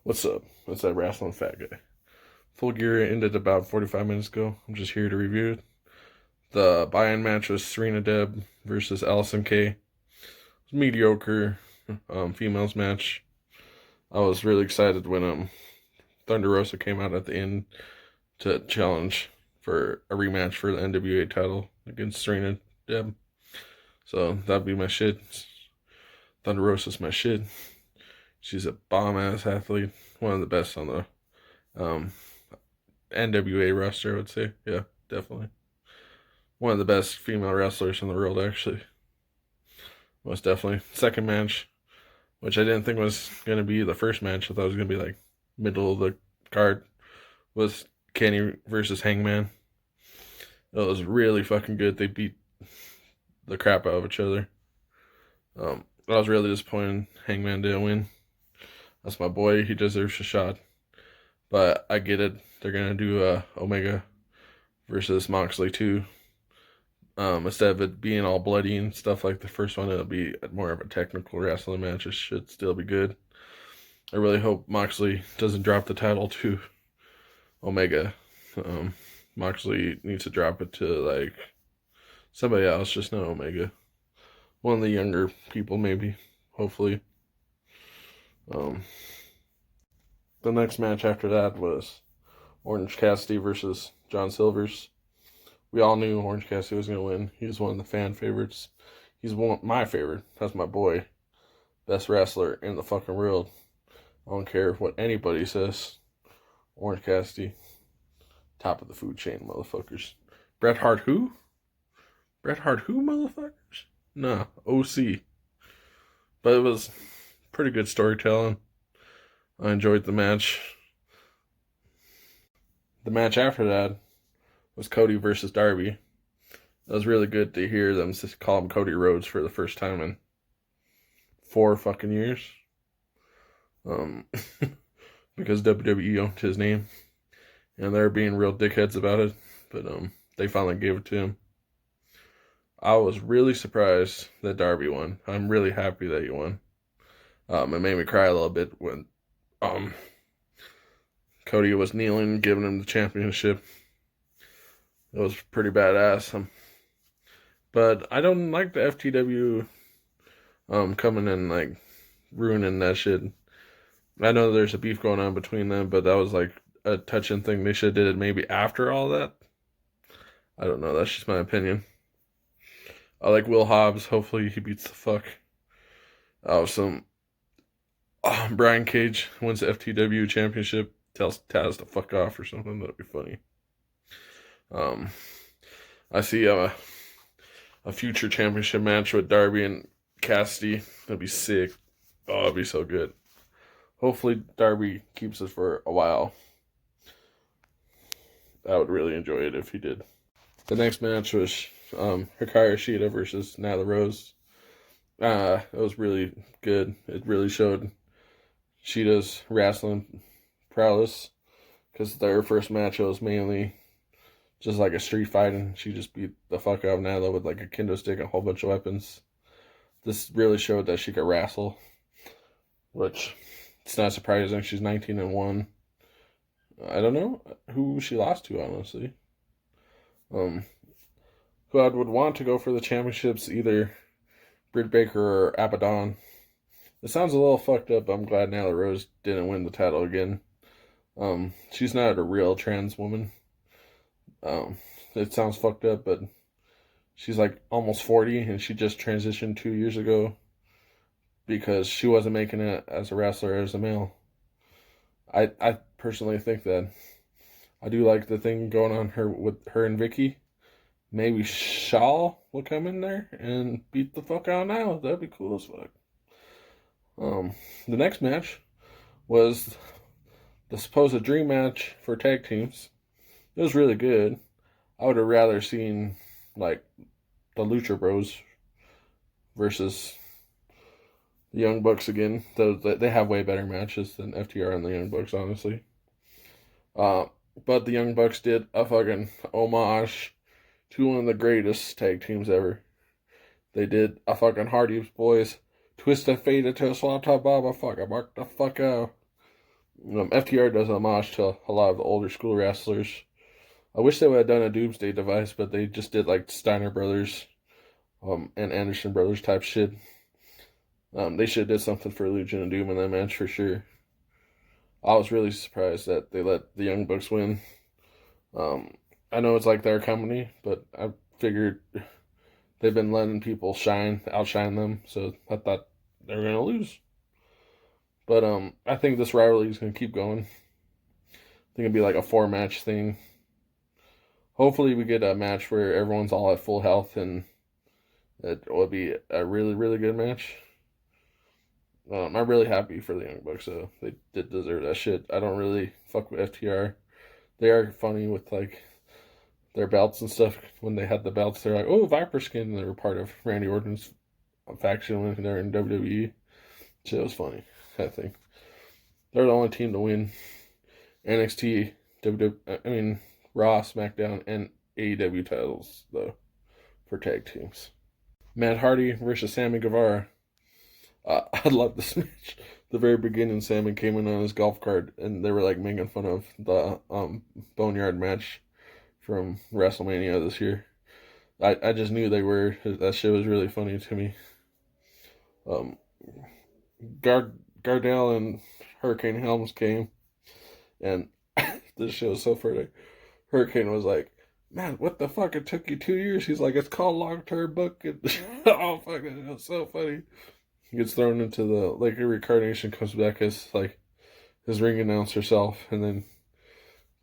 What's up? What's that wrestling fat guy? Full Gear ended about 45 minutes ago. I'm just here to review it. The buy-in match was Serena Deb versus Allison Kay. It was mediocre females match. I was really excited when Thunder Rosa came out at the end to challenge for a rematch for the NWA title against Serena Deb. So that'd be my shit. Thunder Rosa's my shit. She's a bomb-ass athlete. One of the best on the um, NWA roster, I would say. Yeah, definitely. One of the best female wrestlers in the world, actually. Most definitely. Second match, which I didn't think was going to be the first match. I thought it was going to be like middle of the card, was Kenny versus Hangman. It was really fucking good. They beat the crap out of each other. I was really disappointed Hangman didn't win. That's my boy. He deserves a shot. But I get it. They're going to do Omega versus Moxley too. Instead of it being all bloody and stuff like the first one, it'll be more of a technical wrestling match. It should still be good. I really hope Moxley doesn't drop the title to Omega. Moxley needs to drop it to like somebody else, just not Omega. One of the younger people, maybe. Hopefully. The next match after that was Orange Cassidy versus John Silvers. We all knew Orange Cassidy was going to win. He's one of the fan favorites. He's my favorite. That's my boy. Best wrestler in the fucking world. I don't care what anybody says. Orange Cassidy. Top of the food chain, motherfuckers. Bret Hart who? Bret Hart who, motherfuckers? Nah, OC. But it was pretty good storytelling. I enjoyed the match. The match after that was Cody versus Darby. It was really good to hear them call him Cody Rhodes for the first time in 4 fucking years. Because WWE owned his name. And they're being real dickheads about it. But they finally gave it to him. I was really surprised that Darby won. I'm really happy that he won. It made me cry a little bit when Cody was kneeling, giving him the championship. It was pretty badass. But I don't like the FTW coming in like ruining that shit. I know there's a beef going on between them, but that was like a touching thing. They should have did it maybe after all that. I don't know. That's just my opinion. I like Will Hobbs. Hopefully he beats the fuck out of some. Brian Cage wins the FTW championship. Tells Taz to fuck off or something. That'd be funny. I see a future championship match with Darby and Cassidy. That'd be sick. Oh, it'd be so good. Hopefully Darby keeps it for a while. I would really enjoy it if he did. The next match was Hikaru Shida versus Nyla Rose. It was really good. It really showed Shida's wrestling prowess. Because their first match was mainly just like a street fight, and she just beat the fuck out of Nyla with like a kendo stick and a whole bunch of weapons. This really showed that she could wrestle, which it's not surprising. She's 19-1. I don't know who she lost to, honestly. Who I would want to go for the championships, either Britt Baker or Abaddon. It sounds a little fucked up. I'm glad Nyla Rose didn't win the title again. She's not a real trans woman. It sounds fucked up, but she's like almost 40 and she just transitioned 2 years ago because she wasn't making it as a wrestler as a male. I personally think that. I do like the thing going on with her and Vicky. Maybe Shaw will come in there and beat the fuck out of Nyla. That'd be cool as fuck. The next match was the supposed dream match for tag teams. It was really good. I would have rather seen like the Lucha Bros versus the Young Bucks again. They have way better matches than FTR and the Young Bucks, honestly. But the Young Bucks did a fucking homage to one of the greatest tag teams ever. They did a fucking Hardy Boys Twist of Fate into a Swata Baba fucking mark the fuck out. FTR does homage to a lot of the older school wrestlers. I wish they would have done a Doomsday device, but they just did like Steiner Brothers, and Anderson Brothers type shit. They should have did something for Legion of Doom in that match for sure. I was really surprised that they let the Young Bucks win. I know it's like their company, but I figured they've been letting people outshine them, so I thought they were gonna lose. But I think this rivalry is gonna keep going. I think it'll be like a 4-match thing. Hopefully, we get a match where everyone's all at full health, and it will be a really, really good match. I'm really happy for the Young Bucks, so they did deserve that shit. I don't really fuck with FTR. They are funny with like their belts and stuff. When they had the belts, they're like, "Oh, Viper Skin." And they were part of Randy Orton's faction when they're in WWE. So it was funny, I think. They're the only team to win NXT, Raw, SmackDown, and AEW titles though for tag teams. Matt Hardy versus Sammy Guevara. I love this match. The very beginning, Sammy came in on his golf cart, and they were like making fun of the Boneyard match from WrestleMania this year. I just knew they were. That shit was really funny to me. Gardell and Hurricane Helms came, and this shit was so funny. Hurricane was like, "Man, what the fuck? It took you 2 years." He's like, "It's called long-term booking." Oh fuck, it was so funny. He gets thrown into the Laker reincarnation, comes back as like his ring announcer self, and then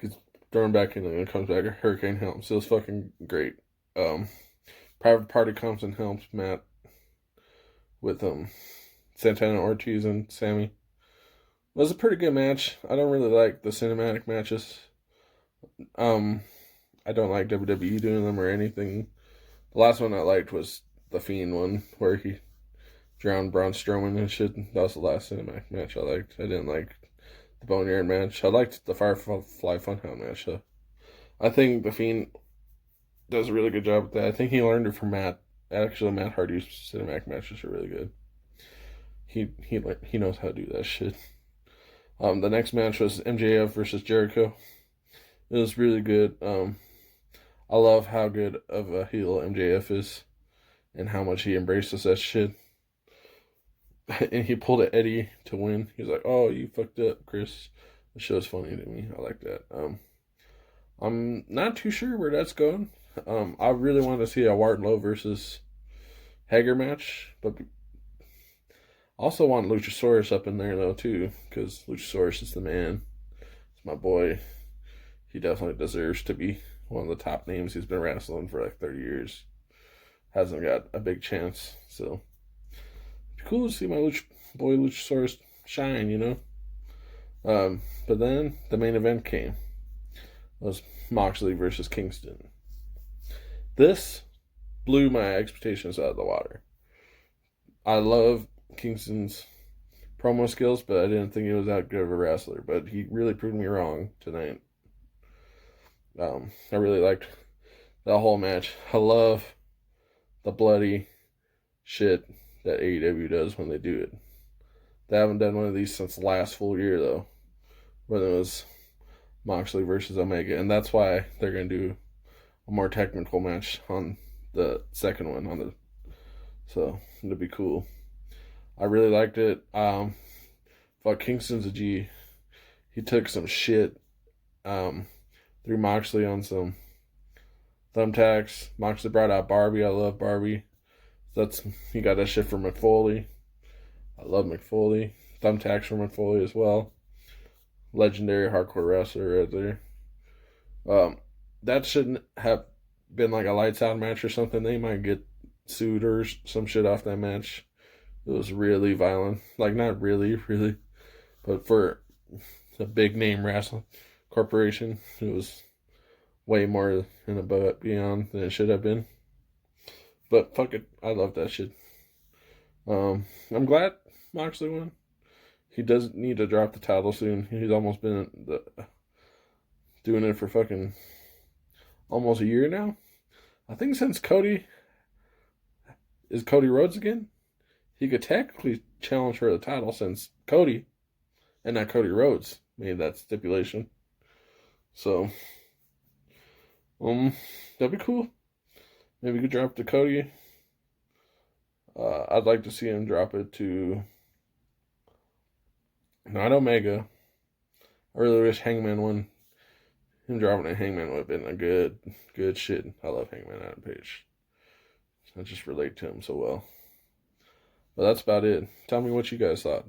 gets thrown back in and comes back Hurricane Helms. It was fucking great. Private Party comes and helps Matt with Santana Ortiz and Sammy. It was a pretty good match. I don't really like the cinematic matches. I don't like WWE doing them or anything. The last one I liked was the Fiend one, where he drowned Braun Strowman and shit. That was the last cinematic match I liked. I didn't like the Boneyard match. I liked the Firefly Funhouse match, though. I think the Fiend does a really good job with that. I think he learned it from Matt. Actually, Matt Hardy's cinematic matches are really good. He knows how to do that shit. The next match was MJF versus Jericho. It was really good. I love how good of a heel MJF is, and how much he embraces that shit. And he pulled at Eddie to win. He was like, "Oh, you fucked up, Chris." The show's funny to me. I like that. I'm not too sure where that's going. I really want to see a Wardlow versus Hager match, but also want Luchasaurus up in there though too, because Luchasaurus is the man. It's my boy. He definitely deserves to be one of the top names. He's been wrestling for like 30 years. Hasn't got a big chance, so it'd be cool to see my boy Luchasaurus shine, you know. But then the main event came. It was Moxley versus Kingston. This blew my expectations out of the water. I love Kingston's promo skills, but I didn't think he was that good of a wrestler. But he really proved me wrong tonight. I really liked that whole match. I love the bloody shit that AEW does when they do it. They haven't done one of these since the last full year, though, when it was Moxley versus Omega. And that's why they're going to do a more technical match on the second one. So it'll be cool. I really liked it. Fuck, Kingston's a G. He took some shit through Moxley on some thumbtacks. Moxley brought out Barbie. I love Barbie. He got that shit from McFoley. I love McFoley. Thumbtacks from McFoley as well. Legendary hardcore wrestler right there. That shouldn't have been like a lights out match or something. They might get sued or some shit off that match. It was really violent. Like, not really, but for a big name wrestling corporation, it was way more and above beyond than it should have been. But fuck it, I love that shit. I'm glad Moxley won. He doesn't need to drop the title soon. He's almost been doing it for fucking almost a year now. I think since Cody Rhodes again. He could technically challenge for the title since Cody, and not Cody Rhodes, made that stipulation. So, that'd be cool. Maybe we could drop to Cody. I'd like to see him drop it to not Omega. I really wish Hangman won. Him dropping a Hangman would have been a good shit. I love Hangman Adam Page. I just relate to him so well. But that's about it. Tell me what you guys thought.